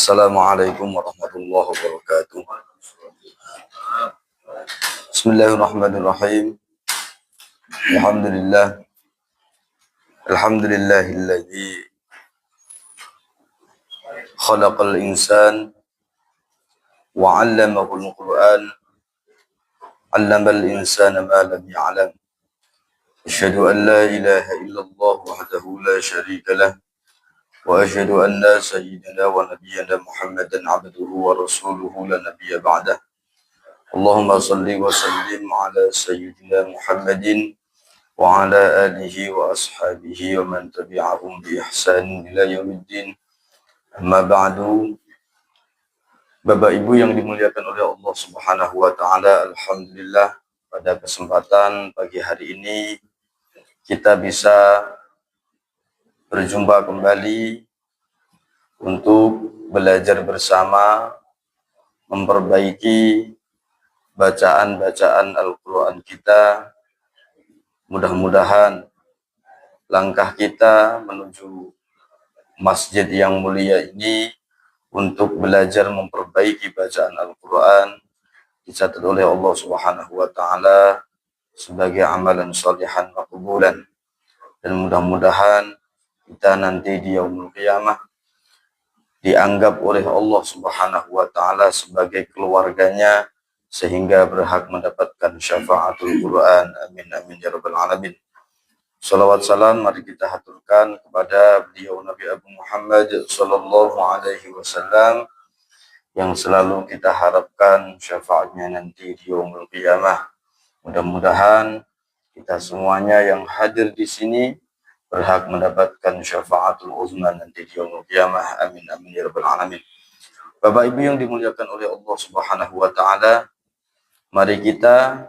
Assalamualaikum warahmatullahi wabarakatuh. Bismillahirrahmanirrahim. Alhamdulillah. Alhamdulillahilladzi khalaqal insan wa 'allamahul Qur'an. 'Allamal insana ma lam ya'lam. Asyhadu an la ilaha illallah wahdahu la syarika lah. Wa asyhadu anna sayyidina wa nabiyyana Muhammadan 'abduhu wa rasuluhu la nabiyya ba'dah. Allahumma salli wa sallim ala sayyidina Muhammadin wa ala alihi wa ashabihi wa man tabi'ahum bi ihsan ila yaumiddin. Amma ba'du. Bapak Ibu yang dimuliakan oleh Allah Subhanahu wa taala, alhamdulillah pada kesempatan pagi hari ini kita bisa berjumpa kembali untuk belajar bersama, memperbaiki bacaan-bacaan Al-Quran kita. Mudah-mudahan langkah kita menuju masjid yang mulia ini untuk belajar memperbaiki bacaan Al-Quran dicatat oleh Allah Subhanahu wa taala sebagai amalan sholihan maqbulan, dan mudah-mudahan kita nanti di yaumul qiyamah dianggap oleh Allah Subhanahu wa taala sebagai keluarganya sehingga berhak mendapatkan syafaatul Quran. Amin amin ya rabbal alamin. Salawat salam mari kita haturkan kepada beliau Nabi Abu Muhammad sallallahu alaihi wasallam yang selalu kita harapkan syafaatnya nanti di yaumul qiyamah. Mudah-mudahan kita semuanya yang hadir di sini berhak mendapatkan syafaatul uzma nanti di yaumul qiyamah. Amin amin ya rabbal alamin. Bapak Ibu yang dimuliakan oleh Allah Subhanahu wa taala, mari kita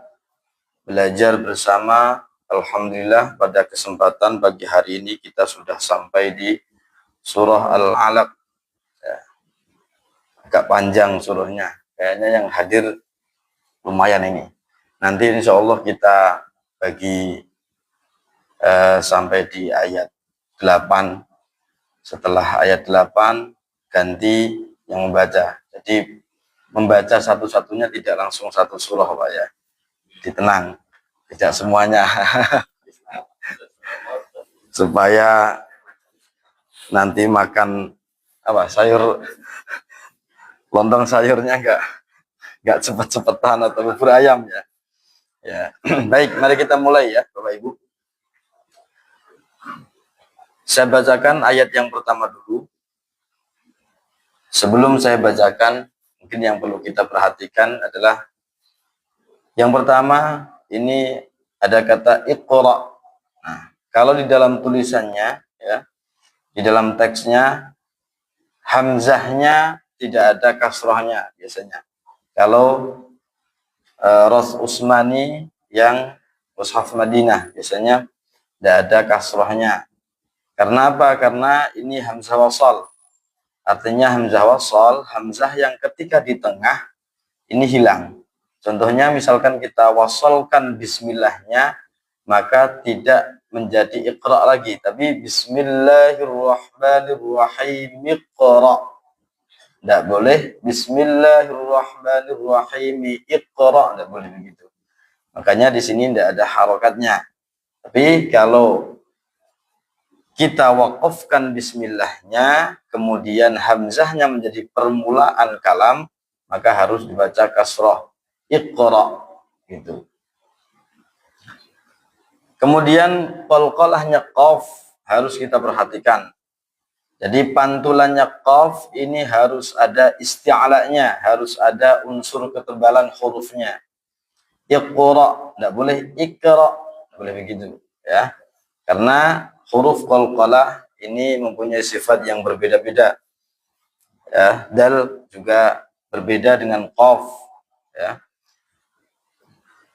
belajar bersama. Alhamdulillah pada kesempatan pagi hari ini kita sudah sampai di surah Al-Alaq. Ya, agak panjang surahnya. Kayaknya yang hadir lumayan ini. Nanti insya Allah kita bagi sampai di ayat 8. Setelah ayat 8 ganti yang membaca. Jadi membaca satu-satunya tidak langsung satu surah Pak ya. Ditenang. Tidak semuanya. Supaya nanti makan apa sayur lontong sayurnya enggak cepet-cepetan atau bubur ayam ya. Ya. Baik, mari kita mulai ya Bapak Ibu. Saya bacakan ayat yang pertama dulu. Sebelum saya bacakan, mungkin yang perlu kita perhatikan adalah yang pertama, ini ada kata iqra. Nah, kalau di dalam tulisannya ya, di dalam teksnya hamzahnya tidak ada kasrohnya biasanya. Kalau Ros Usmani yang Mushaf Madinah biasanya tidak ada kasrohnya. Karena apa? Karena ini hamzah wasal. Artinya hamzah wasal, hamzah yang ketika di tengah ini hilang. Contohnya misalkan kita wasalkan bismillahnya, maka tidak menjadi iqra lagi, tapi bismillahirrahmanirrahim iqra. Tidak boleh bismillahirrahmanirrahim iqra, tidak boleh begitu. Makanya di sini tidak ada harokatnya. Tapi kalau kita wakafkan bismillahnya, kemudian hamzahnya menjadi permulaan kalam, maka harus dibaca kasroh. Iqra gitu. Kemudian qalqalahnya qaf harus kita perhatikan. Jadi pantulannya qaf ini harus ada isti'alanya, harus ada unsur ketebalan hurufnya. Iqra, tidak boleh ikra, tidak boleh begitu ya. Karena huruf qalqalah ini mempunyai sifat yang berbeda-beda. Ya, dal juga berbeda dengan qaf ya.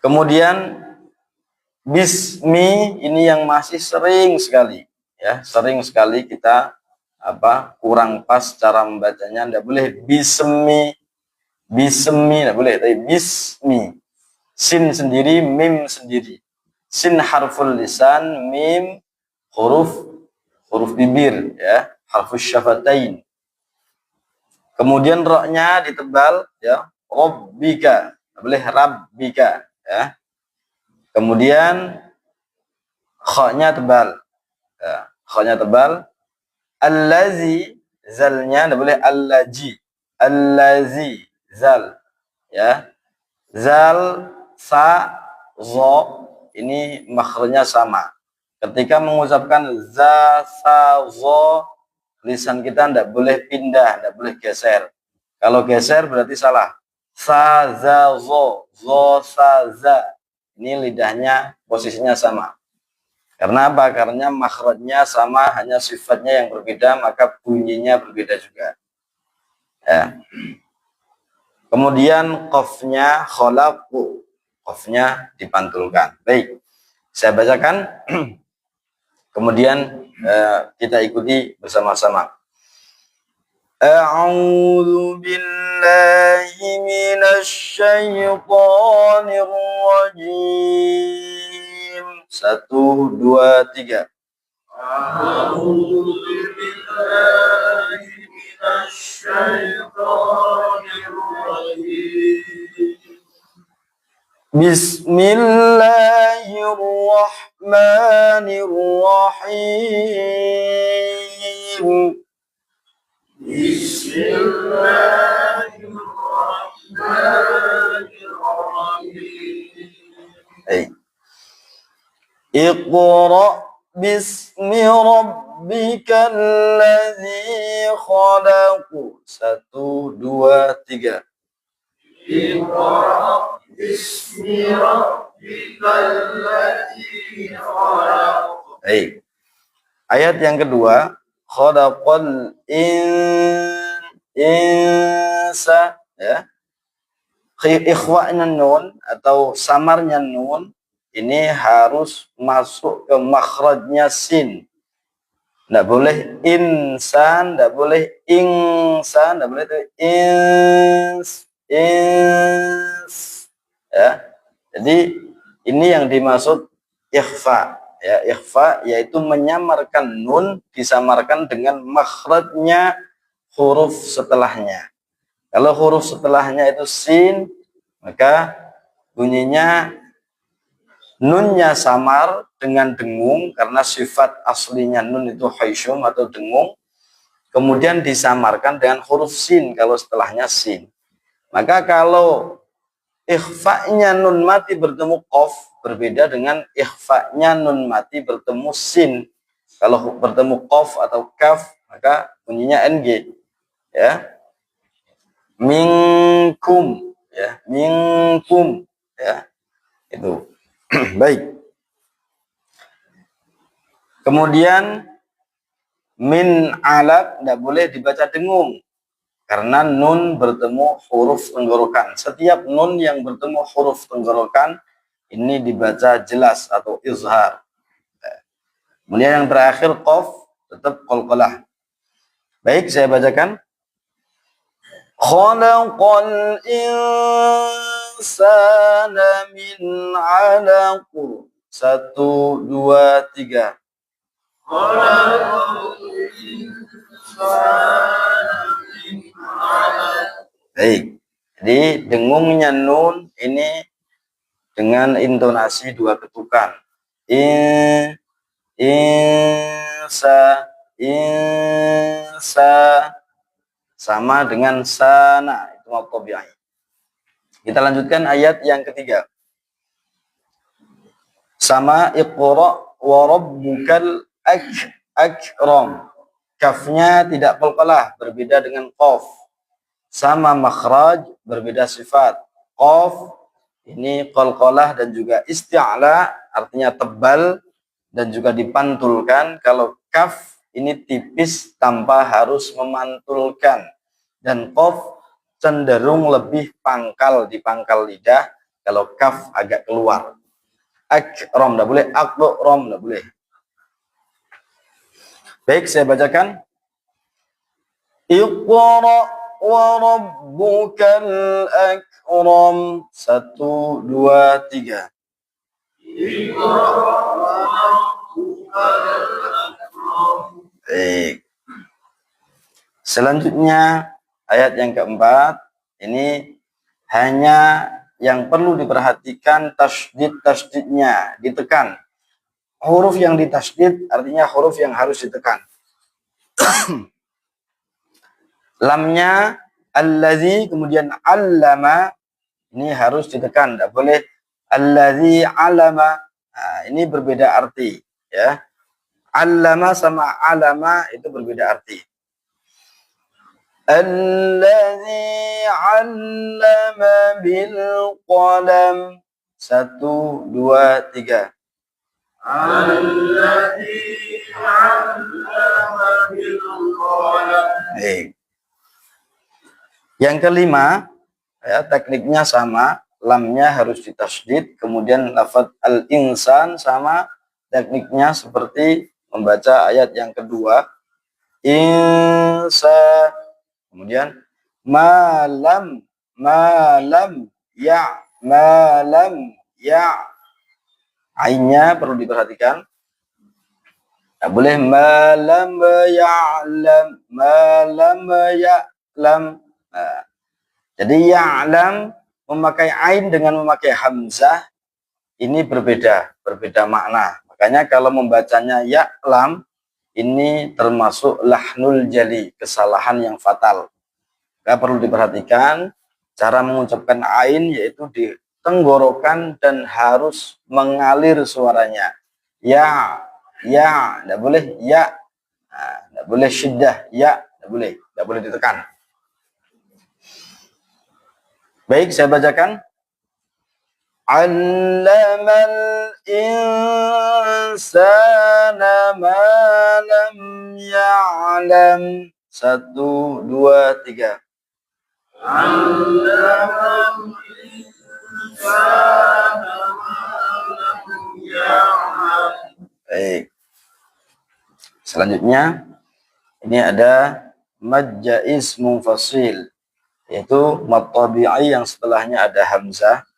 Kemudian bismi ini yang masih sering sekali ya, sering sekali kita kurang pas cara membacanya. Tidak boleh bismi, tidak boleh, tapi bismi. Sin sendiri, mim sendiri. Sin harful lisan, mim huruf bibir ya, harfus syafatain. Kemudian roknya ditebal, ya. Rabbika, boleh rabbika, ya. Kemudian khanya tebal, ya. Khanya tebal. Allazi, zalnya tidak boleh allaji, allazi, zal, ya. Zal, sa, zo, ini makhrajnya sama. Ketika mengucapkan za, sa, zo, lisan kita tidak boleh pindah, tidak boleh geser. Kalau geser berarti salah. Sa, za, zo, sa, za. Ini lidahnya posisinya sama. Karena apa? Karena makhrajnya sama, hanya sifatnya yang berbeda, maka bunyinya berbeda juga. Ya. Kemudian qafnya khalaqu. Qafnya dipantulkan. Baik. Saya bacakan. Kemudian kita ikuti bersama-sama. A'udzu billahi minasy syaithanir rajim. 1 2 3. A'udzu billahi minasy syaithanir rajim. Bismillahirrahmanirrahim. Bismillahirrahmanirrahim. Iqra bismi rabbikal ladzi khalaq. 1 2 3. Iqra bismi rabbikal ladzi khalaq. Baik. Ayat yang kedua, khalaqal insa, ya. Ikhwa'nya nun atau samarnya nun ini harus masuk ke makhrajnya sin. Tidak boleh insan, tidak boleh ingsan, tidak boleh itu ins, ya. Jadi ini yang dimaksud ikhfa, ya. Ikhfa yaitu menyamarkan nun disamarkan dengan makhrajnya huruf setelahnya. Kalau huruf setelahnya itu sin, maka bunyinya nunnya samar dengan dengung karena sifat aslinya nun itu haisyum atau dengung, kemudian disamarkan dengan huruf sin kalau setelahnya sin. Maka kalau ikhfa'nya nun mati bertemu qaf berbeda dengan ikhfa'nya nun mati bertemu sin. Kalau bertemu qaf atau kaf maka bunyinya ng, ya. Minkum, ya, minkum, ya. Itu. Baik. Kemudian min alaq tidak boleh dibaca dengung karena nun bertemu huruf tenggorokan. Setiap nun yang bertemu huruf tenggorokan ini dibaca jelas atau izhar. Kemudian yang terakhir qaf tetap qalqalah. Baik, saya bacakan. Khalaqal insana min 'alaq. 1 2 3. Baik. Jadi dengungnya nun ini dengan intonasi 2 ketukan. Insa sama dengan sana, itu maqtubi'ah. Kita lanjutkan ayat yang ketiga. Sama iqra wa rabbukal akram. Kafnya tidak qalqalah, berbeda dengan qaf. Sama makhraj, berbeda sifat. Qaf ini qalqalah dan juga isti'la, artinya tebal dan juga dipantulkan. Kalau kaf ini tipis tanpa harus memantulkan. Dan qaf cenderung lebih pangkal di pangkal lidah. Kalau kaf agak keluar. Akram tidak boleh, akram tidak boleh. Baik, saya bacakan. Iqra wa rabbukal akram. 1 2 3. Iqra wa rabbukal akram. Baik. Selanjutnya Ayat yang keempat, ini hanya yang perlu diperhatikan tasydid-tasydidnya, ditekan. Huruf yang ditasydid artinya huruf yang harus ditekan. Lamnya allazi, kemudian allama, ini harus ditekan, tidak boleh allazi alama. Nah, ini berbeda arti, ya. Allama sama alama itu berbeda arti. Allazi allama bil qalam. 1, 2, 3. Allazi allama bil qalam. Yang kelima, ya, tekniknya sama, lamnya harus ditasydid, kemudian lafaz al-insan sama, tekniknya seperti membaca ayat yang kedua, insa, kemudian malam ya, ainnya perlu diperhatikan, tidak boleh malam ya'lam. Nah, jadi ya'lam memakai ain dengan memakai hamzah ini berbeda makna. Makanya kalau membacanya ya'lam ini termasuk lahnul jali, kesalahan yang fatal. Nah, perlu diperhatikan cara mengucapkan ain yaitu di tenggorokan dan harus mengalir suaranya. Ya, tidak boleh ya, tidak boleh syiddah, ya, tidak boleh ditekan. Baik, saya bacakan. Allamal insana ma lam ya'lam. 1, 2, 3. Allamal insana ma lam ya'lam. Baik. Selanjutnya ini ada mad jaiz munfasil, yaitu mad tabi'i yang setelahnya ada hamzah,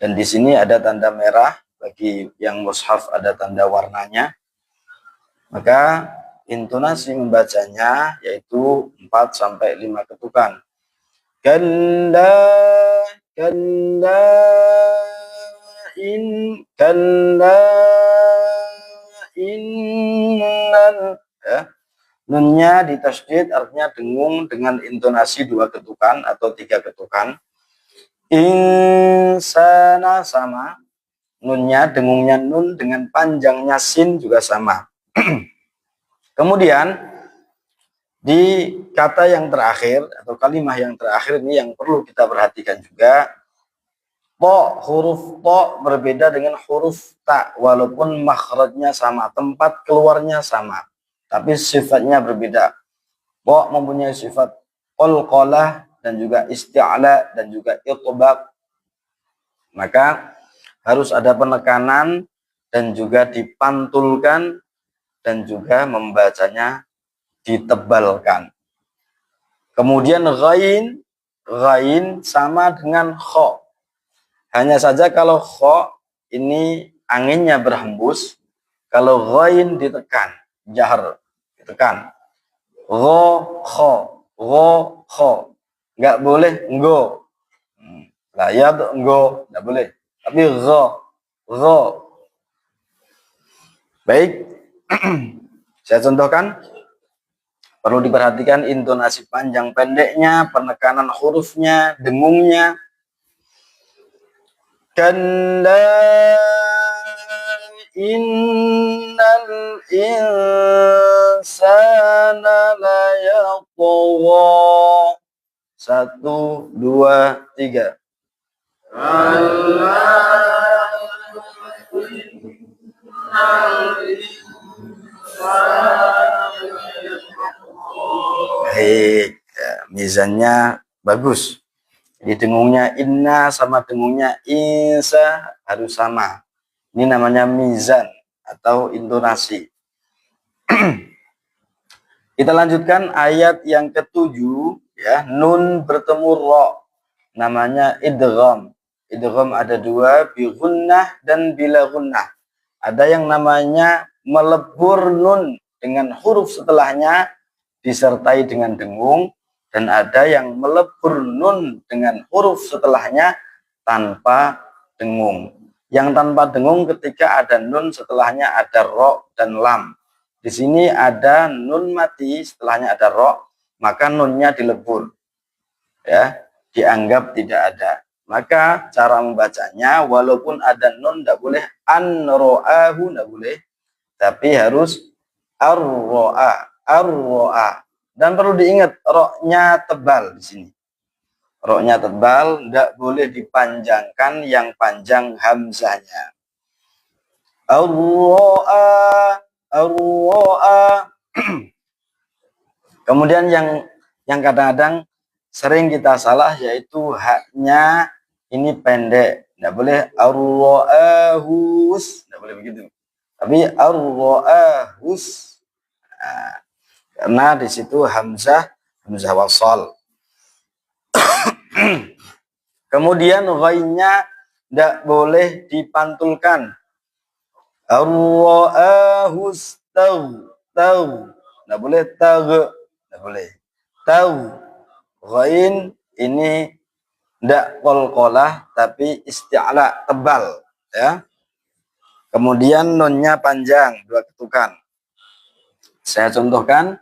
dan di sini ada tanda merah, bagi yang mushaf ada tanda warnanya. Maka intonasi membacanya yaitu 4 sampai 5 ketukan. Kalla innal, ya. Nunnya ditasydid artinya dengung dengan intonasi 2 ketukan atau 3 ketukan. Insana sama, nunnya dengungnya nun dengan panjangnya sin juga sama. Kemudian di kata yang terakhir atau kalimah yang terakhir ini yang perlu kita perhatikan juga. Huruf to berbeda dengan huruf ta, walaupun makhrajnya sama, tempat keluarnya sama, tapi sifatnya berbeda. Mempunyai sifat qalqalah dan juga isti'la dan juga itbaq. Maka harus ada penekanan dan juga dipantulkan dan juga membacanya ditebalkan. Kemudian ghain sama dengan kha. Hanya saja kalau kha ini anginnya berhembus, kalau ghain ditekan, jahar ditekan. Kha, nggak boleh nggo. Layad nggo, nggak boleh. Tapi gha. Baik. Saya contohkan. Perlu diperhatikan intonasi panjang pendeknya, penekanan hurufnya, dengungnya. Kalla innal insana la yatgha. 1, 2, 3. Baik, ya, mizannya bagus. Jadi dengungnya inna sama dengungnya insa harus sama. Ini namanya mizan atau intonasi. Kita lanjutkan ayat yang ke-7, ya, nun bertemu ro, namanya idgham. Idgham ada 2, bi gunnah dan bila gunnah. Ada yang namanya melebur nun dengan huruf setelahnya disertai dengan dengung. dan ada yang melebur nun dengan huruf setelahnya tanpa dengung. Yang tanpa dengung ketika ada nun setelahnya ada ro dan lam. Di sini ada nun mati setelahnya ada ro, maka nunnya dilebur, ya, dianggap tidak ada. Maka cara membacanya walaupun ada nun tidak boleh an ro'ahu, tidak boleh, tapi harus ar-ro'a, ar-ro'a. Dan perlu diingat ro-nya tebal di sini. Ro-nya tebal, tidak boleh dipanjangkan yang panjang hamzahnya. Ar-ro'a, ar-ro'a. Kemudian yang kadang-kadang sering kita salah yaitu haknya ini pendek. Tidak boleh ar-ro'ahus, tidak boleh begitu. Tapi ar-ro'ahus. Nah, karena di situ hamzah wasal. Kemudian ghainnya tidak boleh dipantulkan. Ar-ro'ahus tahu. Tidak boleh tahu. Tidak boleh. Tahu. Ghain ini tidak qalqalah tapi isti'la, tebal, ya. Kemudian nunnya panjang, 2 ketukan. Saya contohkan.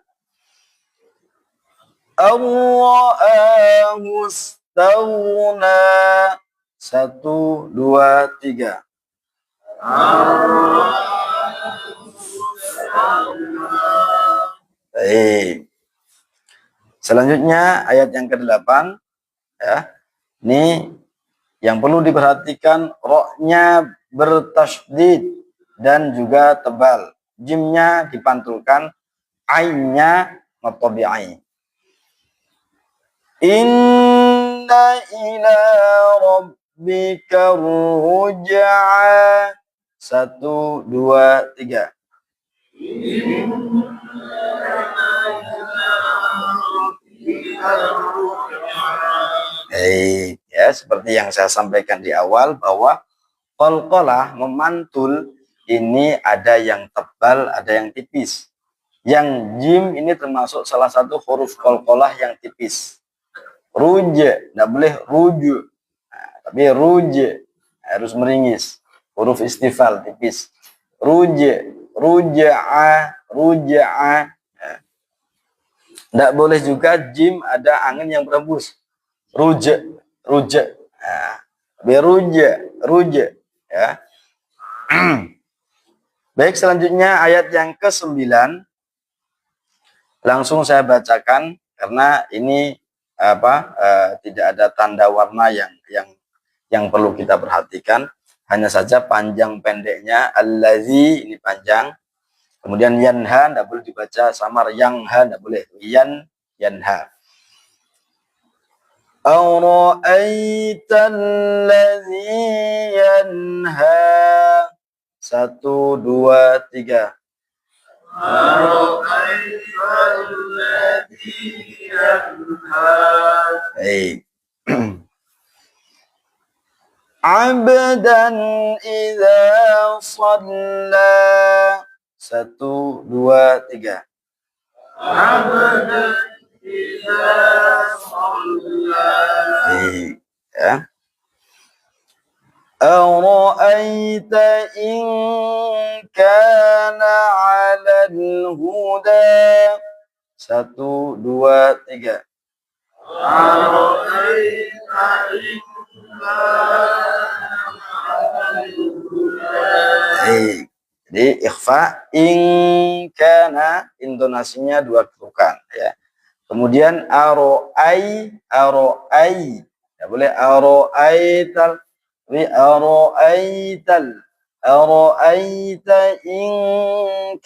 Allahu stawna. 1, 2, 3. Baik. Selanjutnya ayat yang ke-8, ya. Ini yang perlu diperhatikan, ro-nya bertasydid dan juga tebal. Jimnya dipantulkan, ainnya matabi'i. Inna ila rabbika ruj'a. 1, 2, 3. Ya, seperti yang saya sampaikan di awal bahwa qalqalah memantul ini ada yang tebal, ada yang tipis. Yang jim ini termasuk salah satu huruf qalqalah yang tipis. Ruj, tidak boleh ruju, nah, tapi ruj harus meringis, huruf istifal tipis. Ruj, ruja'a, ruja'a. Tidak boleh juga jim ada angin yang berembus. Ruj, ruj, nah, beruj, ruj, ya. Baik, selanjutnya ayat yang ke-9. Langsung saya bacakan karena ini tidak ada tanda warna yang perlu kita perhatikan. Hanya saja panjang pendeknya. Allazi ini panjang. Kemudian yanha tidak boleh dibaca samar, yangha tidak boleh. Yanha. Ara'aital ladzi yanha. 1, 2, 3. Ara'aital ladzi yanha. Abdan idza shalla. 1, 2, 3. Abdan idza shalla. Ya. Ara'aita in kana 'alal huda. 1, 2, 3. Ara'aita in jadi ikhfa in kana, intonasinya 2 ketukan, ya. Kemudian aro'ai, ya boleh aro'aital, tapi aro'aita in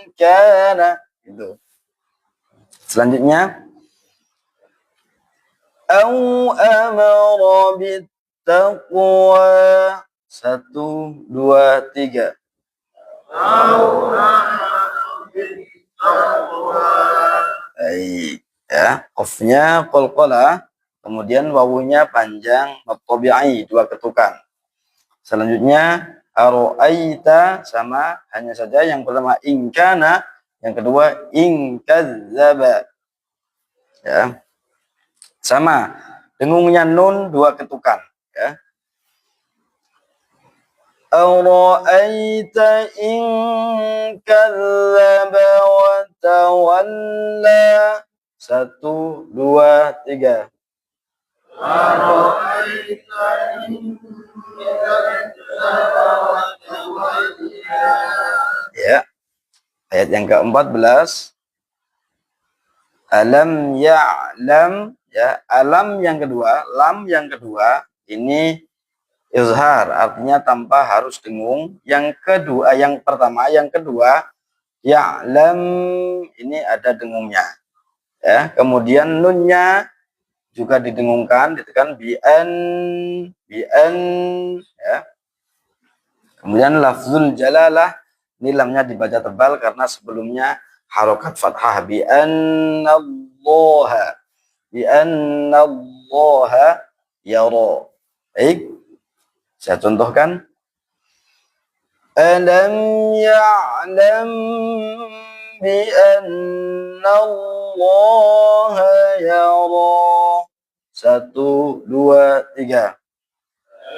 kana, gitu. Selanjutnya au amara bittaqwa. 1, 2, 3. Au amara bittaqwa. Baik, ya. Qafnya qalqalah, kemudian wawunya panjang matabi'i, 2 ketukan. Selanjutnya aro'aita sama, hanya saja yang pertama ingkana Yang kedua in kadzdzaba. Ya. Sama. Dengungnya nun dua ketukan, ya. Ara'aita in kadzdzaba wa tawalla. 1, 2, 3. Ara'aita in kadzdzaba wa tawalla. Ya. Ayat yang ke-14. Alam ya'lam, ya. Alam yang kedua, lam yang kedua ini izhar, artinya tanpa harus dengung. Yang kedua, yang pertama, yang kedua, ya'lam ini ada dengungnya. Ya, kemudian nunnya juga didengungkan, ditekan bi'an, ya. Kemudian lafzul jalalah, ini lamnya dibaca tebal karena sebelumnya harokat fathah bi'annallaha, yara. Baik. Saya contohkan. Alam ya'lam bi anna Allah yara. 1, 2, 3.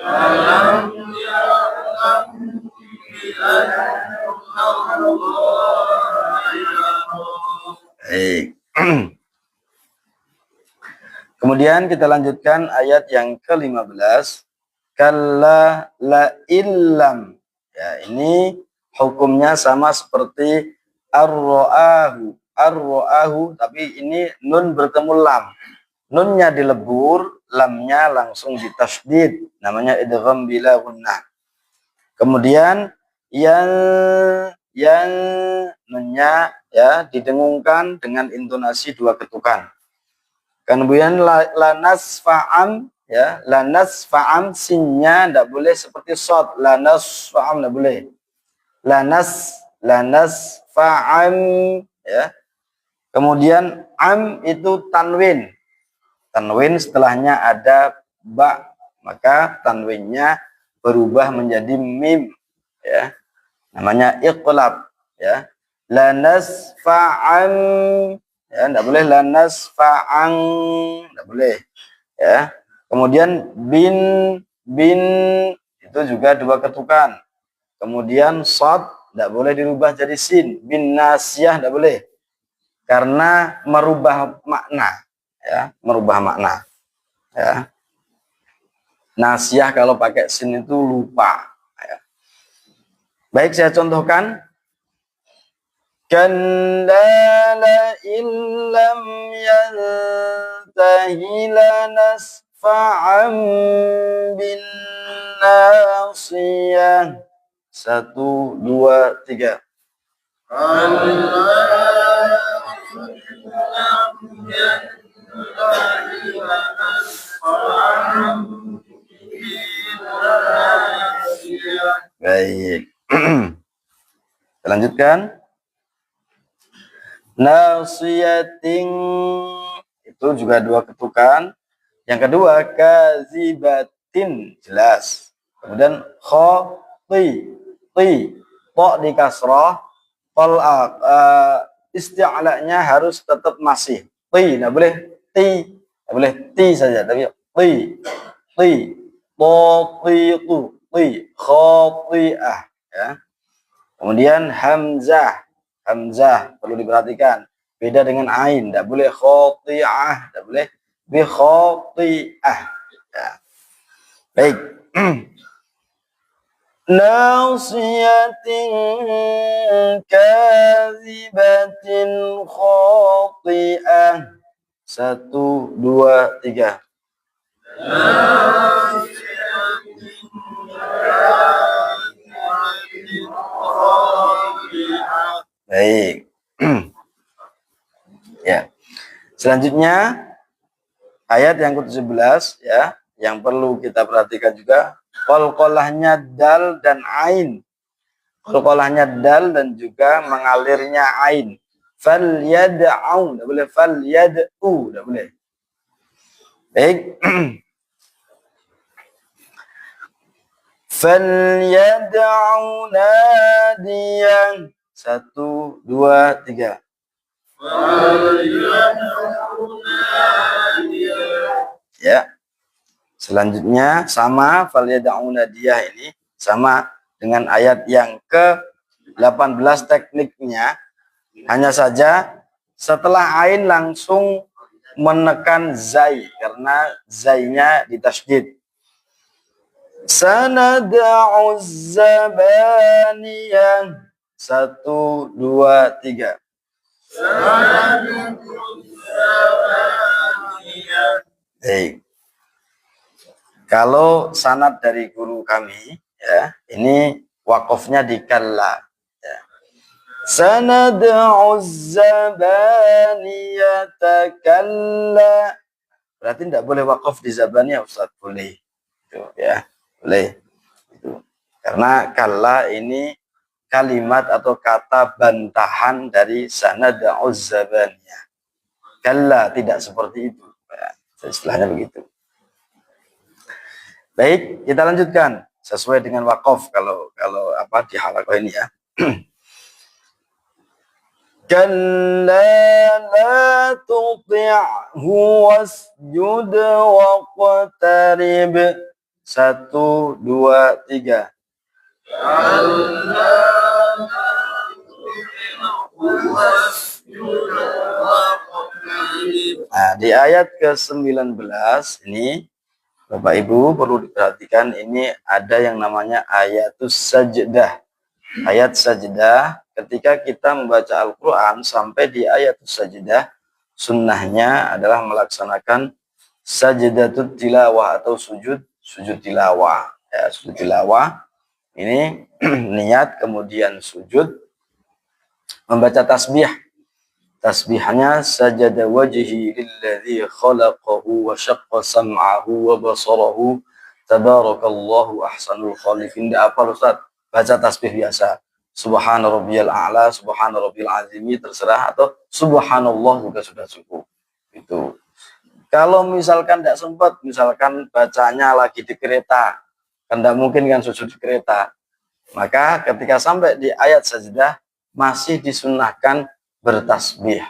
Alam ya'lam bi anna Allah yara. Baik. Kemudian kita lanjutkan ayat yang ke-15. Kalla la illam. Ya, ini hukumnya sama seperti ar-ra'ahu, tapi ini nun bertemu lam. Nunnya dilebur, lamnya langsung ditasydid, namanya idgham bila gunnah. Kemudian yang nunnya ya didengungkan dengan intonasi dua ketukan. Kemudian lanas fa'am, ya, lanas fa'am, sinnya tidak boleh seperti shad, lanas fa'am tidak boleh. Lanas fa'am, ya. Kemudian am itu tanwin. Tanwin setelahnya ada ba, maka tanwinnya berubah menjadi mim, ya. Namanya iqlab, ya. Lanas fa'am, ya, tidak boleh lanas fa'ang, tidak boleh, ya. Kemudian bin itu juga dua ketukan. Kemudian shad tidak boleh dirubah jadi sin. Bin nasiyah tidak boleh karena merubah makna, ya, merubah makna, ya. Nasiyah kalau pakai sin itu lupa, ya. Baik, saya contohkan. Kalla la illam yantahi lanasfa'an bin nasiyah. 1, 2, 3. Baik. Kita lanjutkan. Nasiyatin itu juga dua ketukan. Yang kedua kazibatin, jelas. Kemudian ti to di kasrah, isti'la'nya harus tetap masih. Ti, enggak boleh ti, enggak boleh ti saja, tapi ti khati'ah, ya. Kemudian hamzah perlu diperhatikan, beda dengan ain, tidak boleh khati'ah, tidak boleh bi khati'ah, ya. Baik. Nasiyatin kazibatin khati'ah. 1, 2, 3. Baik. Ya. Selanjutnya ayat yang ke-17, ya, yang perlu kita perhatikan juga qalqalahnya dal dan ain. Qalqalahnya dal dan juga mengalirnya ain. Falyad'u, enggak boleh falyad'u, enggak boleh. Baik. Falyad'u nadiyan. 1, 2, 3. Ya. Selanjutnya sama falyad'u nadiyah ini sama dengan ayat yang ke-18 tekniknya. Hanya saja setelah ain langsung menekan zai karena zainya ditasydid. Sanad'u zabaniyah. 1, 2, 3. Hey. Kalau sanad dari guru kami, ya, ini wakofnya di kalla. Ya. Sanad'u zabaniyata kalla. Berarti tidak boleh wakof di zabaniyah, Ustaz. Boleh. Itu, ya. Boleh. Itu. Karena kalla ini kalimat atau kata bantahan dari sanad'u zabaniyah. Kalla tidak seperti itu. Ya. Istilahnya begitu. Baik, kita lanjutkan sesuai dengan wakaf kalau apa di halakoh ini ya. Kalla la tuti'hu wasjud waqtarib. 1, 2, 3. Nah, di ayat ke-19 ini Bapak Ibu perlu diperhatikan, ini ada yang namanya ayatus sajdah. Ayat sajdah, ketika kita membaca Al-Quran sampai di ayatus sajdah, sunnahnya adalah melaksanakan sajdatut tilawah atau sujud tilawah. Ya, sujud tilawah ini niat kemudian sujud membaca tasbih. Tasbihnya sajada wajhi lilladzi khalaqahu wa syaqqa sam'ahu wa basarahu tabarakallahu ahsanul khaliqin. Tidak apa Ustaz, baca tasbih biasa. Subhana rabbiyal a'la, subhana rabbiyal azimi terserah, atau subhanallah juga sudah cukup. Itu. Kalau misalkan tidak sempat, misalkan bacanya lagi di kereta, kan tidak mungkin kan sujud di kereta. Maka ketika sampai di ayat sajdah masih disunnahkan bertasbih.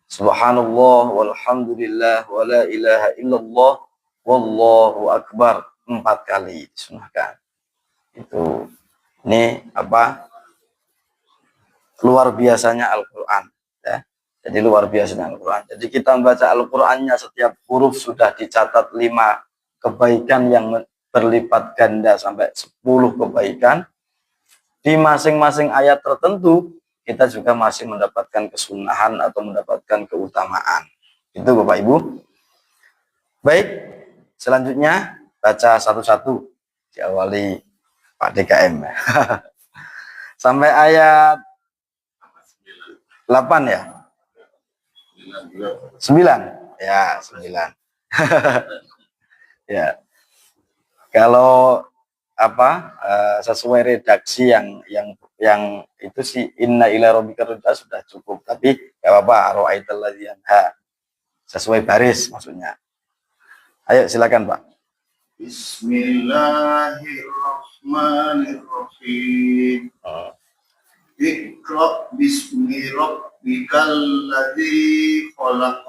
Subhanallah walhamdulillah wala ilaha illallah wallahu akbar 4 kali disunahkan. Itu. Ini apa? Luar biasanya Al-Qur'an, ya. Jadi luar biasanya Al-Qur'an. Jadi kita membaca Al-Qur'annya setiap huruf sudah dicatat 5 kebaikan yang berlipat ganda sampai 10 kebaikan. Di masing-masing ayat tertentu kita juga masih mendapatkan kesunahan atau mendapatkan keutamaan. Itu Bapak Ibu. Baik, selanjutnya baca satu-satu. Diawali Pak DKM. Sampai ayat 8 ya? 9. Ya, 9. Ya. Kalau apa sesuai redaksi yang itu sih inna ila rabbika ruj'a sudah cukup, tapi enggak apa-apa ra'aital ladzi yanha, sesuai baris maksudnya. Ayo silakan Pak. Bismillahirrahmanirrahim. Iqra bismi rabbikal ladzi khalaq.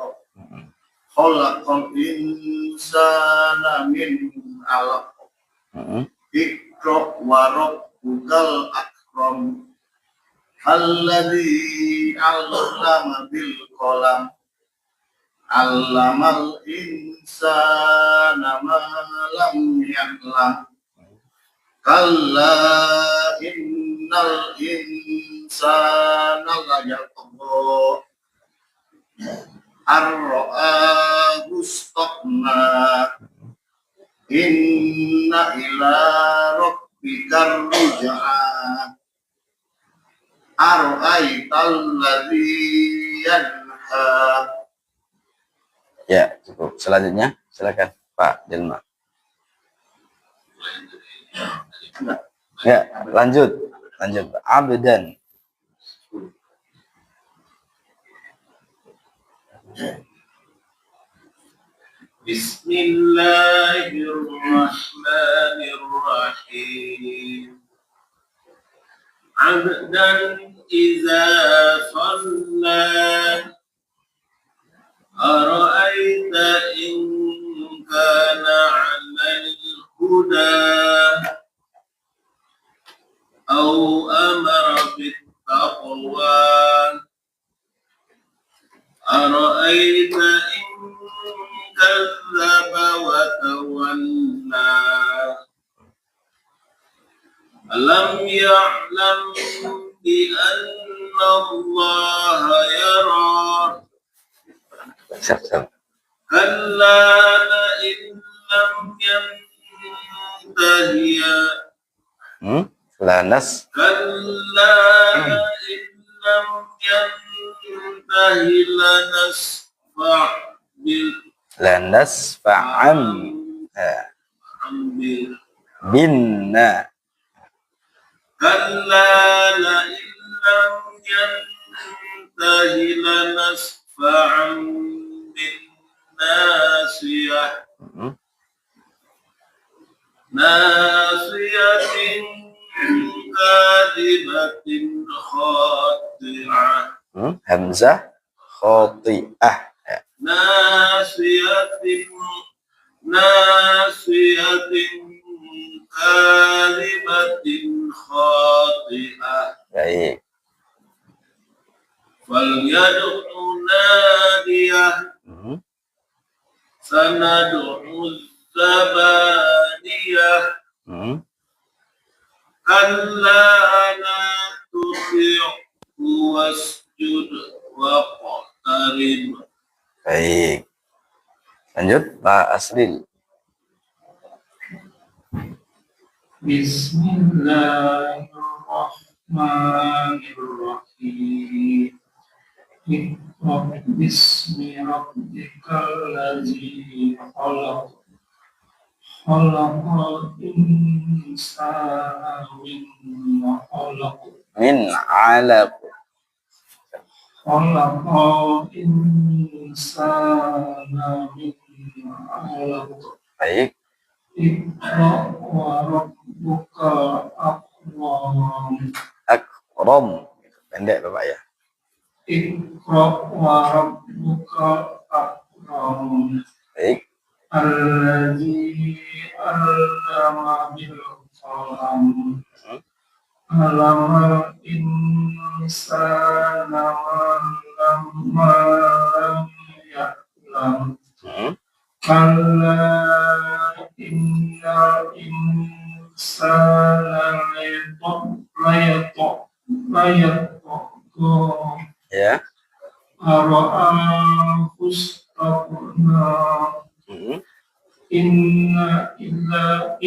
Khalaqal insana min 'alaq. Iqra wa rabbukal akram. Alladzi 'allama bil qalam. 'Allamal insana ma lam ya'lam. Kalla innal insana la yatgha ar-ra'ahu istaghna. Inna ila rabbikar ruj'a. Ara'aital ladzi yanha. Ya, cukup. Selanjutnya silakan Pak Dilma. Ya, lanjut. Abdan. Bismillahirrahmanirrahim. Abdan إذا صلى أرأيت إن كان على الهدى أو أمر بالتقوى أرأيت إن كذب وتولى ألم يعلم بأن الله يرى كلا لئن لم ينتهي Lanas كلا لئن لم ينته لنسفع fa'am binna كلا لئن لم ينته لنسفعا بالناصية ناصية كاذبة خاطئة hamzah khati'ah ناصية كاذبة خاطئة baik فليدع ناديه سندع الزبانية كلا لا تطعه واسجد واقترب. baik lanjut Pak Asril. Bismillahirrahmanirrahim. Iqra bismi rabbikal ladzi khalaq. Khalaqal insana min 'alaq. Min 'alaq. Khalaqal insana min 'alaq. Baik. Iqra wa rabbuka akram. Akram. Pendek Bapak ya. Iqra wa rabbuka akram. Baik. Alladzi 'allama bil qalam. 'Allamal insana ma lam ya'lam. Kalla innal insana layatgha Ya. ara'ahu istaghna. Inna ila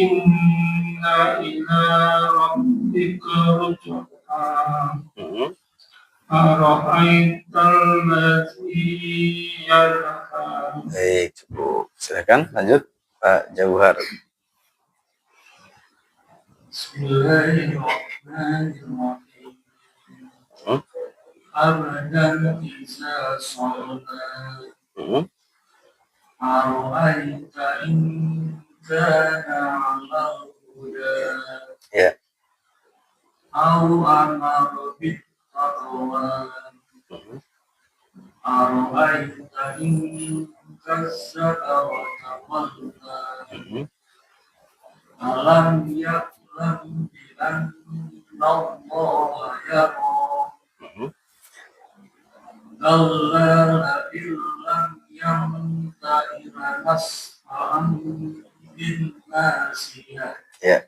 rabbika ruj'a. Ara'aital ladzi yanha. Baik, cukup. Silakan lanjut Pak Jauhar. Bismillahirrahmanirrahim. Abadan iza sholat. Ara'aita in kana 'alal huda. Ya. Au amara bit taqwa. Ara'aita in kazzaba wa tawalla. Alam ya'lam bi anna Allaha yara. Kalla illam yantahi lanasfa'an bin nasiyah. Ya.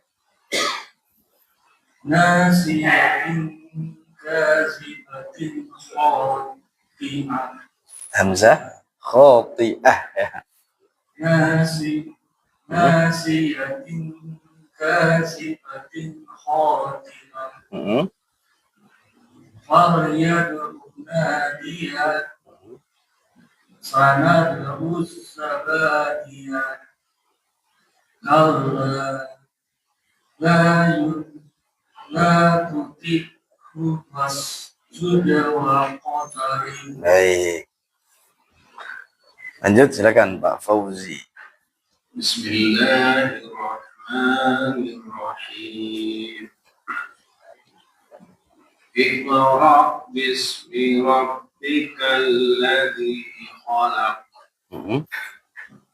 Nasiyatin kazibatin khati'ah. Hamzah khati'ah ya. Nasiyatin kazibatin khati'ah. Falyad'u nadiya sanad'u zabaniya. Kalla la tuti'hu wasjud wa qatarib. Baik. Lanjut silakan Pak Fauzi. Bismillahirrahmanirrahim. Iqra bismi rabbikal ladzi khalaq.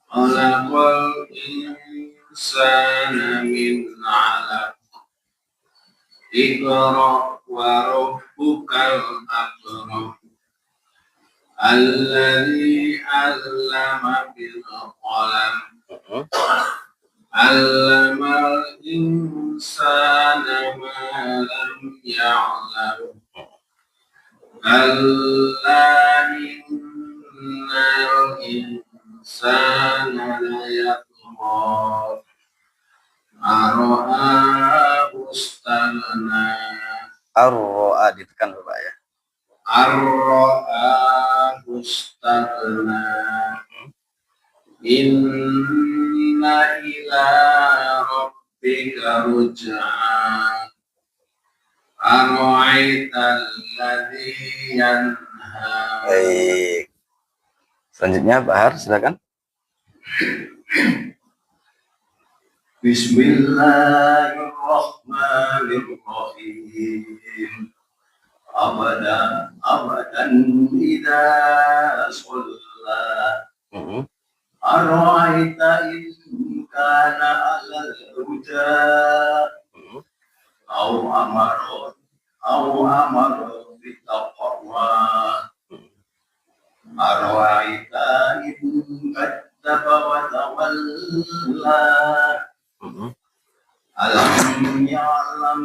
Khalaqal insana min 'alaq. Iqra wa rabbukal akram. Alladzi 'allama bil qalam. 'Allamal insana ma lam ya'lam. Kalla innal insana layatgha ara'ahu istaghna. Ar-ro'a ditekan Bapak ya. Ar-ra'ahu istaghna. Inna ila rabbika ruj'a. Ara'aital ladzi yanha. Baik. Selanjutnya Pak Har, silakan. Bismillahirrahmanirrahim. Abadan idza shalla. Ara'aita in kana 'alal huda aw amara bittaqwa. Ara'aita in kadzdzaba wa tawalla. Alam ya'lam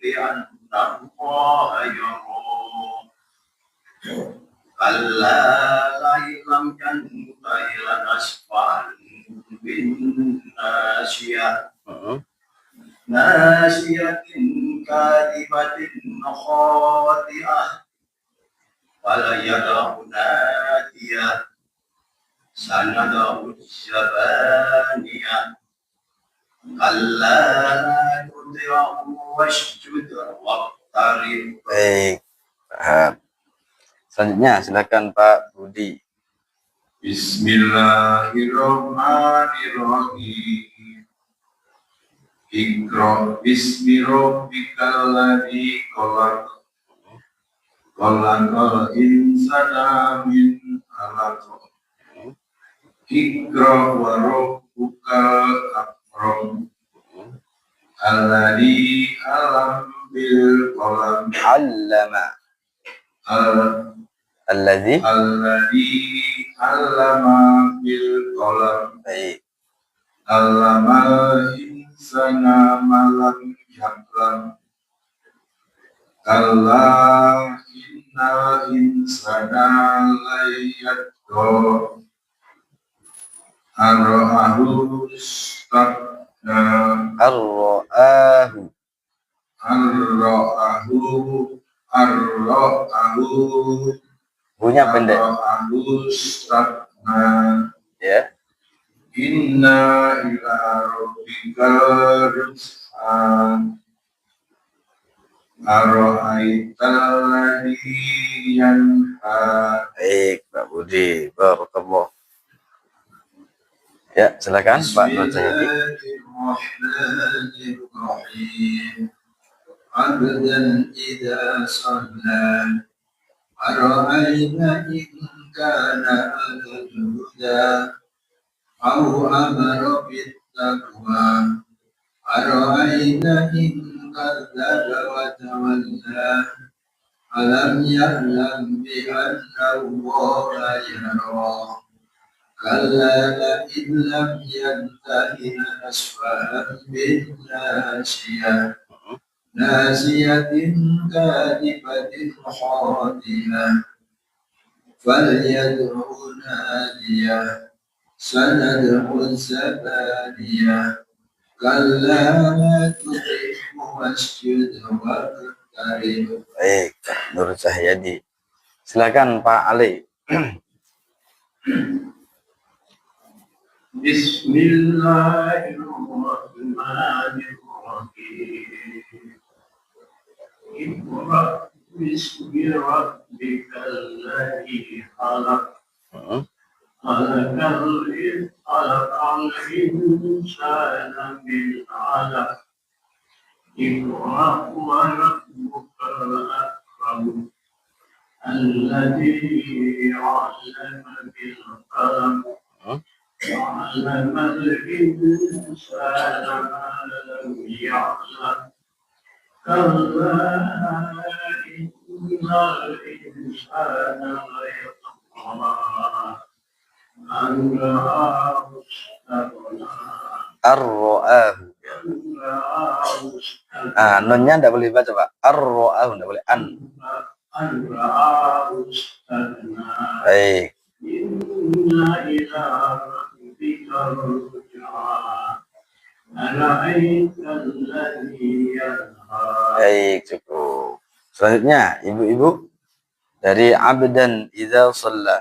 bi anna Allaha yara. Kalla la illam yantahi lanasfa'an bin nasiyah. Nasiyatin kadibatin khati'ah. Fala yad'u nadiyah. Sanad'u zabaniyah. Kalla la tuti'hu wasjud waqtarib. Baik, Pak. Selanjutnya silakan Pak Budi. Bismillahirrahmanirrahim. Iqra bismi rabbikal ladzi khalaq. Khalaqal insana min 'alaq. Iqra wa rabbukal akram. Alladzi 'allama bil qalam. 'Allama. Alladzi 'allama bil qalam. baik. 'Allamal insana ma lam ya'lam. Kalla innal insana layatgha ara'ahu istaghna. Ar-ro'ahu. Bunya pendek. Ya. Inna ila rabbika ruj'a. Ara'aital ladzi yanha. Baik, Pak Budi. Barakallah. Ya, silakan Pak Nur Cahyadi. Bismillahirrahmanirrahim. Abdan idza shalla. Ara'aita in kana 'alal huda aw amara bittaqwa. Ara'aita in kadzdzaba wa tawalla. Alam ya'lam bi anna Allaha yara. Kalla la in lam yantahi lanasfa'an bin nasiyah. Nasiyatin kadibatin khati'ah. Falyad'u nadiyah. Sanad'u zabaniyah. Kalla la tuti'hu wasjud waqtarib. Baik, Pak Nur Cahyadi. Silakan Pak Ali. Bismillahirrahmanirrahim. Iqra bismi rabbikal ladzi khalaq. Khalaqal insana min 'alaq. Iqra wa ربك الأكرم الذي علم بالقلم وعلم الإنسان ما لم يعلم كلا إن الإنسان ليطغى أن رآه استغنى Ar-ra'ahu. Nunnya enggak boleh baca, Pak. Ar-ra'ahu enggak boleh an. Baik. Baik, cukup. Selanjutnya, ibu-ibu dari abdan idza shalla.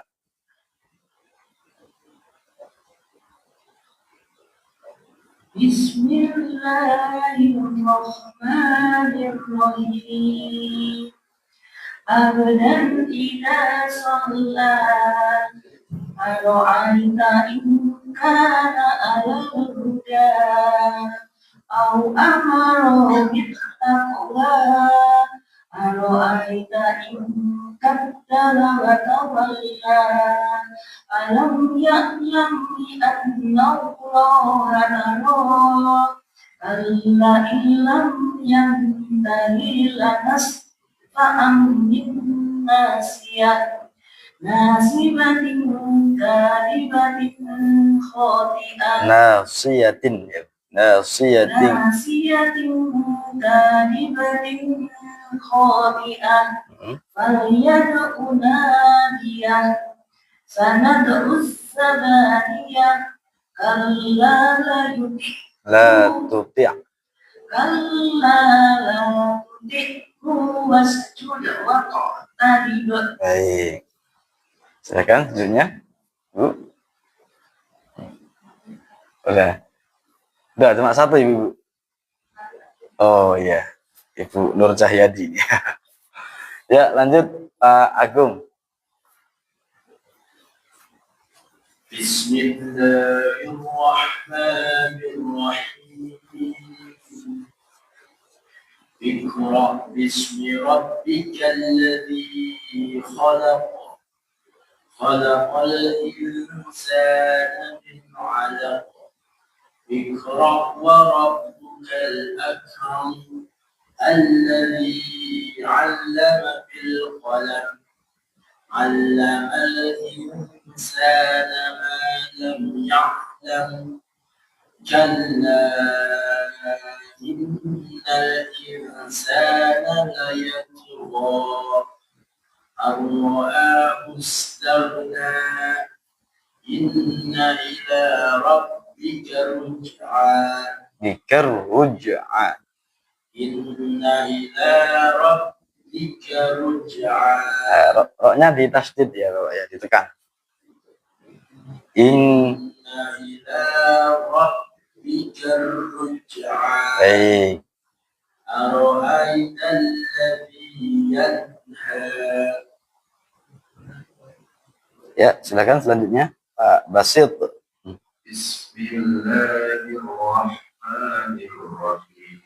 Bismillahirrahmanirrahim. Abdan idza shalla ara'aita in kana alal huda aw amara bittaqwa ara'aita in kadzdzaba wa tawalla alam ya'lam bi anna Allaha yara alla illam yantahi lanasfa'an bin nasiyah nasibatin kadibatin khati'ah Nasiyatin kadibatin khati'ah falyad'u nadiyah sanad'us sabaniyah kalla la tuti'. Wasjud waqtarib. Baik. Silakan selanjutnya, Bu. Udah cuma satu, Ibu. Oh iya, Ibu Nur Cahyadi. Ya, lanjut Pak Agung. Bismillahirrahmanirrahim. Iqra bismi rabbikal ladzi khalaq khalaqal insana min 'alaq Iqra wa rabbukal akram alladzi 'allama bil qalam 'allamal insana ma lam ya'lam kalla innal insana layatgha ar-ra'ahu istaghna inna ila rabbika Ruj'a. inna ila rabbika ruj'a. Roknya ditasdid ya, Bapak ya, ditekan. Inna ila rabbika ruj'a. Baik. Ara'aita alladhi yanha. Ya, silakan selanjutnya Pak Basit. Bismillahirrahmanirrahim.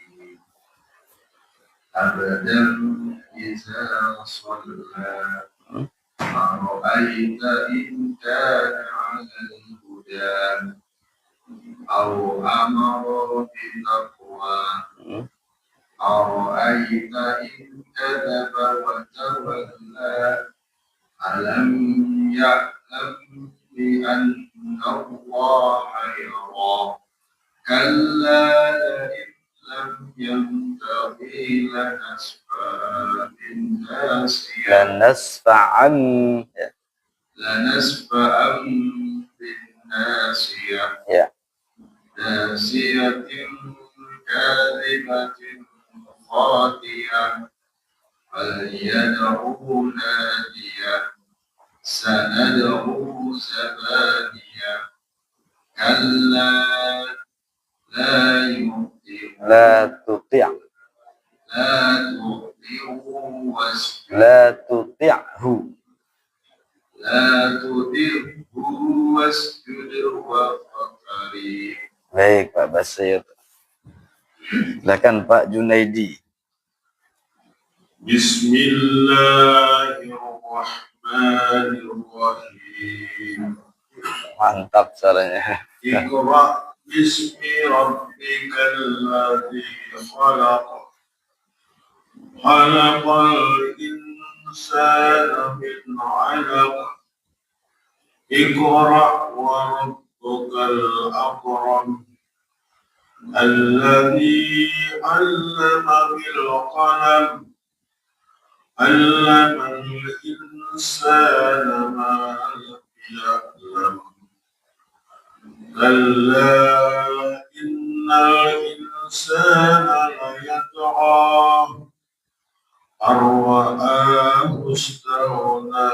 Abdan idza shalla ara'aita in kana 'alal huda aw amara bil taqwa ara'aita in kadzaba wa tawalla alam ya'lam bi anna Allaha yara kalla in lam yantahi lanasfa'an bin nasiyah Ya. nasiyatin kadhibatin khati'ah falyad'u nadiyah sanad'u zabaniyah kalla La tuti'. wasjud waqtarib. Baik, Pak Basir. Silakan Pak Junaidi. بسم الله الرحمن الرحيم Mantap caranya. اقرأ باسم ربك الذي خلق خلق الإنسان من علق اقرأ وربك الأكرم الذي علم بالقلم علم الإنسان ما لم يعلم كلا إن الإنسان ليطغى أن رآه استغنى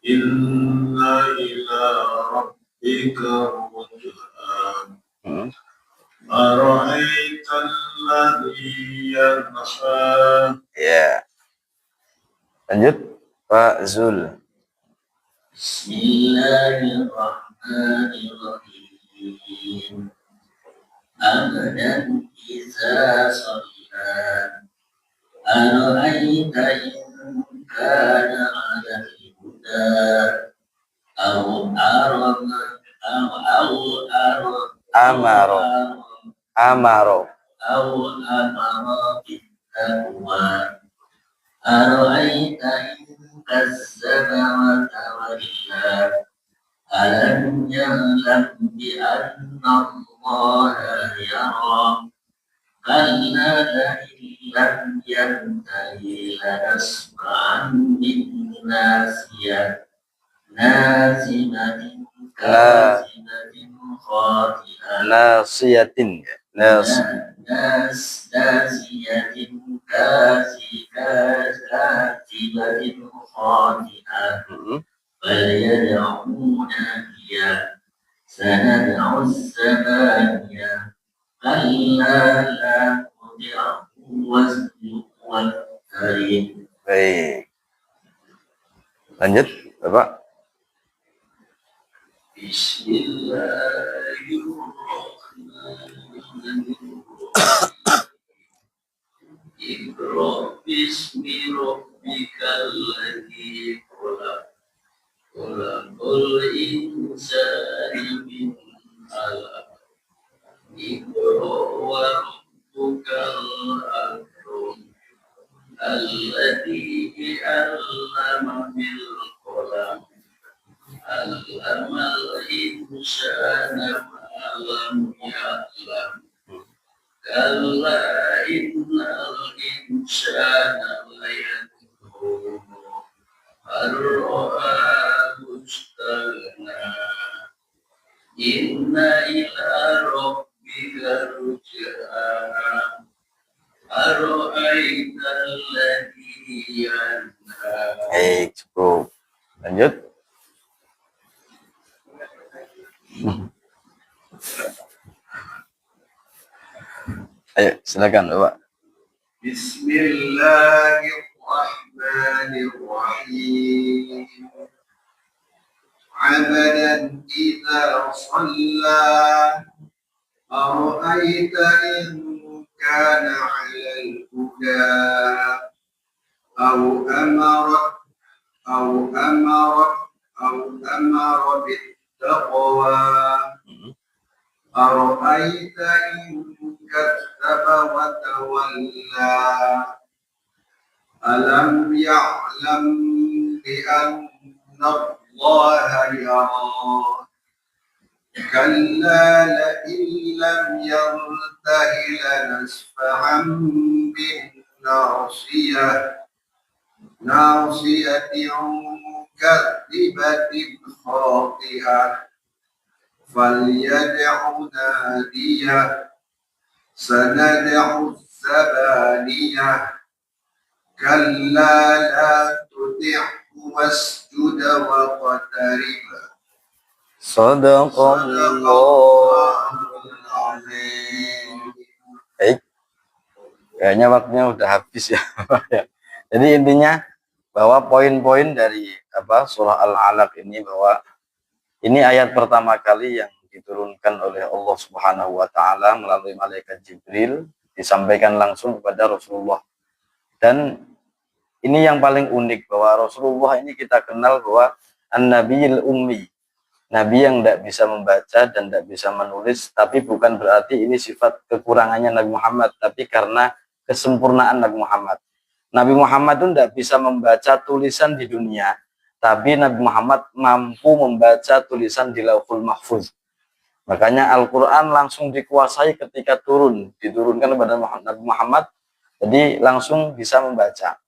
إن إلى ربك الرجعى أرأيت الذي ينهى Ya. Lanjut Pak Zul. Bismillahirrahmanirrahim. Abadan iza sallan. Ara'aita in kana 'ala al-huda aw arama Amaro. Amaro. aw amara bit-taqwa. Ara'aita in kazzaba wa tawalla. Alam ya'lam bi anna Allaha yara. Kalla la'in lam yantahi lanasma'an bin nasiyah nazimatin kazimatin khati'ah Nasiyatin. nasiyatin kazimatin khati'ah فليدعو ناديا سندع الزبانية كلا لا تطعه واسجد واقترب. Baik. Lanjut Bapak. Bismillahirrahmanirrahim. Iqra bismi rabbikal ladzi khalaq. Khalaqal insana min 'alaq. Iqra wa rabbukal akram. Alladzi 'allama bil qalam. 'Allamal insana ma lam ya'lam. Kalla innal insana layatgha ar-ra'ahu istaghna. Inna ila rabbika ruj'a. Ara'aita alladhi yanha. Baik, cukup. Lanjut. Ayo, silakan Bapak. Bismillahirrahmanirrahim. Abdan idza shalla ara'aita in kana 'alal huda aw amara bit-taqwa ara'aita in kadzdzaba wa tawalla alam ya'lam bi anna Allaha yara kalla la'in lam yantahi lanasfa'an bin nasiyatin kadhibatin khati'ah falyad'u nadiyah sanad'u zabaniyah kalla la tuti'hu wasjud waqtarib. Shadaqallahul azim. Baik. Kayaknya waktunya udah habis ya. Jadi intinya bahwa poin-poin dari surah Al-Alaq ini, bahwa ini ayat pertama kali yang diturunkan oleh Allah Subhanahu wa taala melalui malaikat Jibril, disampaikan langsung kepada Rasulullah. Dan ini yang paling unik, bahwa Rasulullah ini kita kenal bahwa an-nabiyil ummi, nabi yang tidak bisa membaca dan tidak bisa menulis, tapi bukan berarti ini sifat kekurangannya Nabi Muhammad, tapi karena kesempurnaan Nabi Muhammad. Nabi Muhammad itu tidak bisa membaca tulisan di dunia, tapi Nabi Muhammad mampu membaca tulisan di Lauhul Mahfuz. Makanya Al-Quran langsung dikuasai ketika diturunkan kepada Nabi Muhammad, jadi langsung bisa membaca.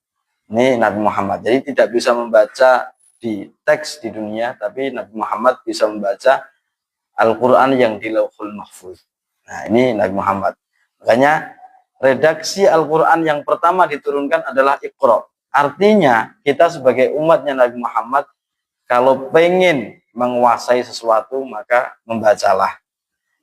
Ini Nabi Muhammad, jadi tidak bisa membaca di teks di dunia, tapi Nabi Muhammad bisa membaca Al-Quran yang di Lauhul Mahfuz. Nah, ini Nabi Muhammad. Makanya redaksi Al-Quran yang pertama diturunkan adalah Iqra. Artinya kita sebagai umatnya Nabi Muhammad, kalau pengen menguasai sesuatu maka membacalah.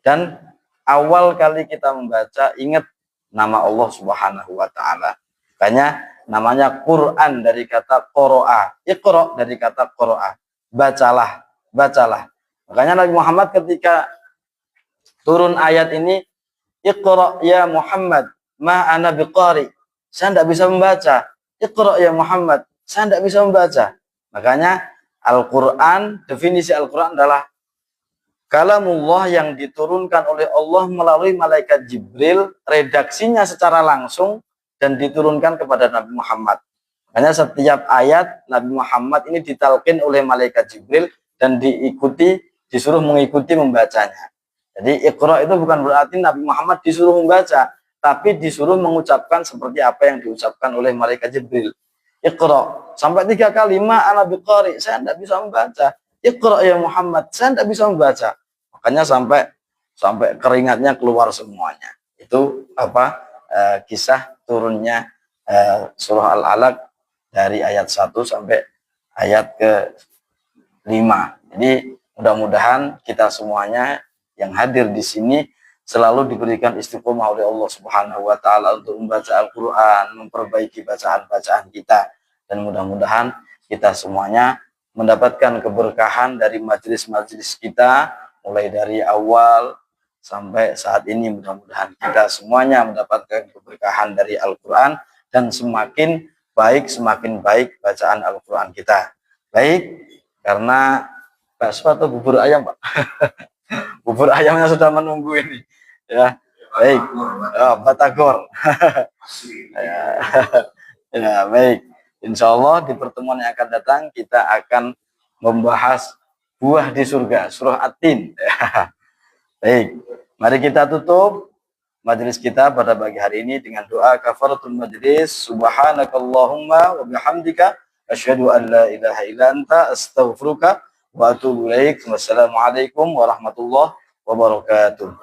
Dan awal kali kita membaca, ingat nama Allah Subhanahu wa Ta'ala. Makanya namanya Quran dari kata qoro'a, Iqra dari kata qoro'a, bacalah, bacalah. Makanya Nabi Muhammad ketika turun ayat ini, Iqra ya Muhammad ma ana biqari, saya tidak bisa membaca. Iqra ya Muhammad, saya tidak bisa membaca. Makanya Al-Quran, definisi Al-Quran adalah kalamullah yang diturunkan oleh Allah melalui malaikat Jibril, redaksinya secara langsung dan diturunkan kepada Nabi Muhammad. Makanya setiap ayat Nabi Muhammad ini ditalqin oleh malaikat Jibril dan disuruh mengikuti membacanya. Jadi Iqra itu bukan berarti Nabi Muhammad disuruh membaca, tapi disuruh mengucapkan seperti apa yang diucapkan oleh malaikat Jibril. Iqra sampai 3 kali, ma ana biqari, saya tidak bisa membaca. Iqra ya Muhammad, saya tidak bisa membaca. Makanya sampai keringatnya keluar semuanya. Itu kisah turunnya surah Al-Alaq dari ayat 1 sampai ayat ke-5. Jadi mudah-mudahan kita semuanya yang hadir di sini selalu diberikan istiqomah oleh Allah Subhanahu wa Ta'ala untuk membaca Al-Quran, memperbaiki bacaan-bacaan kita, dan mudah-mudahan kita semuanya mendapatkan keberkahan dari majelis-majelis kita mulai dari awal sampai saat ini. Mudah-mudahan kita semuanya mendapatkan keberkahan dari Al-Quran dan semakin baik bacaan Al-Quran kita. Baik, karena bakso atau bubur ayam, Pak? Bubur ayamnya sudah menunggu ini. Ya, baik. Oh, batagor. Ya, baik. Insya Allah di pertemuan yang akan datang kita akan membahas buah di surga, surah At-Tin. Baik, mari kita tutup majelis kita pada pagi hari ini dengan doa kafaratul majlis. Subhanakallahumma wa bihamdika asyhadu an la ilaha illa anta astaghfiruka wa atubu ilaik. Wassalamualaikum warahmatullahi wabarakatuh.